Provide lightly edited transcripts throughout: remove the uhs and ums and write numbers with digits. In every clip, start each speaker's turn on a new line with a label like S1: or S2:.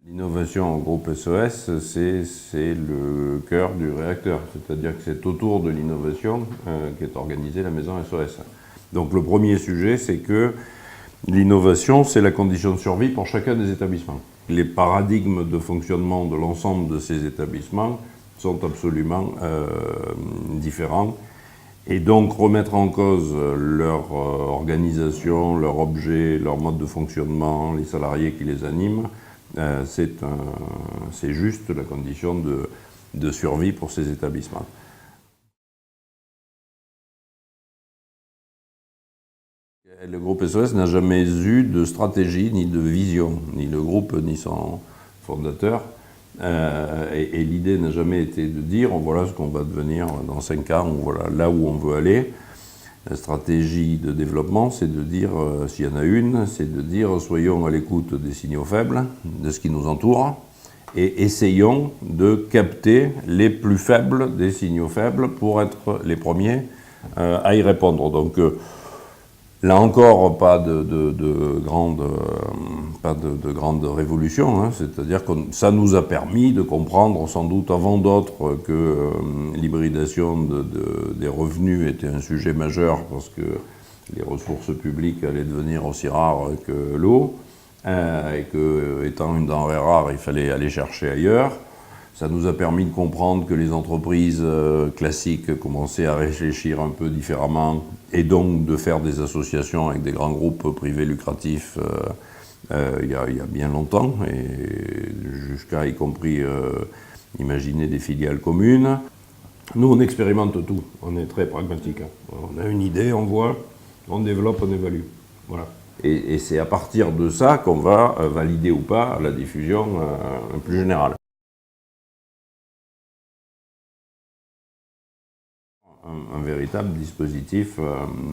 S1: L'innovation au groupe SOS, c'est le cœur du réacteur, c'est-à-dire que c'est autour de l'innovation qu'est organisée la maison SOS. Donc le premier sujet, c'est que l'innovation, c'est la condition de survie pour chacun des établissements. Les paradigmes de fonctionnement de l'ensemble de ces établissements sont absolument différents. Et donc remettre en cause leur organisation, leur objet, leur mode de fonctionnement, les salariés qui les animent, c'est juste la condition de survie pour ces établissements. Le groupe SOS n'a jamais eu de stratégie ni de vision, ni le groupe ni son fondateur. Et l'idée n'a jamais été de dire voilà ce qu'on va devenir dans 5 ans, ou voilà là où on veut aller. La stratégie de développement, c'est de dire, s'il y en a une, c'est de dire soyons à l'écoute des signaux faibles, de ce qui nous entoure, et essayons de capter les plus faibles des signaux faibles pour être les premiers à y répondre. Donc là encore, pas de grande révolution, hein, c'est-à-dire que ça nous a permis de comprendre sans doute avant d'autres que l'hybridation des revenus était un sujet majeur parce que les ressources publiques allaient devenir aussi rares que l'eau et que, étant une denrée rare, il fallait aller chercher ailleurs. Ça nous a permis de comprendre que les entreprises classiques commençaient à réfléchir un peu différemment et donc de faire des associations avec des grands groupes privés lucratifs il y a bien longtemps, et jusqu'à y compris imaginer des filiales communes. Nous, on expérimente tout, on est très pragmatique. On a une idée, on voit, on développe, on évalue. Voilà. Et c'est à partir de ça qu'on va valider ou pas la diffusion plus générale. Un véritable dispositif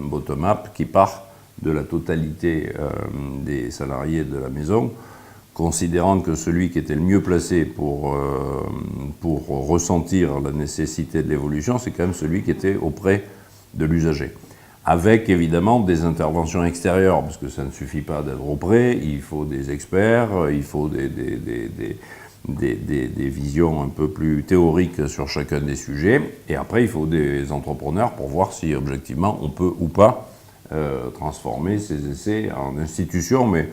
S1: bottom-up qui part de la totalité des salariés de la maison, considérant que celui qui était le mieux placé pour ressentir la nécessité de l'évolution, c'est quand même celui qui était auprès de l'usager. Avec évidemment des interventions extérieures, parce que ça ne suffit pas d'être auprès, il faut des experts, il faut des visions un peu plus théoriques sur chacun des sujets, et après il faut des entrepreneurs pour voir si objectivement on peut ou pas transformer ces essais en institutions, mais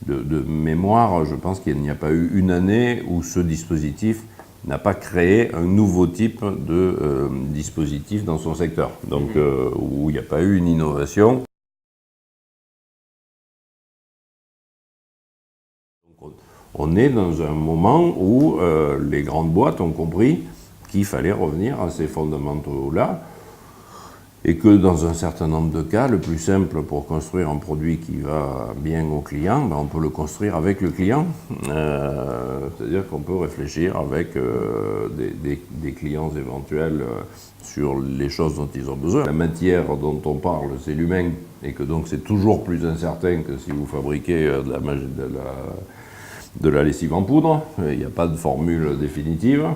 S1: de mémoire, je pense qu'il n'y a pas eu une année où ce dispositif n'a pas créé un nouveau type de dispositif dans son secteur, donc où il n'y a pas eu une innovation. On est dans un moment où les grandes boîtes ont compris qu'il fallait revenir à ces fondamentaux-là et que dans un certain nombre de cas, le plus simple pour construire un produit qui va bien au client, on peut le construire avec le client. C'est-à-dire qu'on peut réfléchir avec des clients éventuels sur les choses dont ils ont besoin. La matière dont on parle, c'est l'humain, et que donc c'est toujours plus incertain que si vous fabriquez de la lessive en poudre. Il n'y a pas de formule définitive.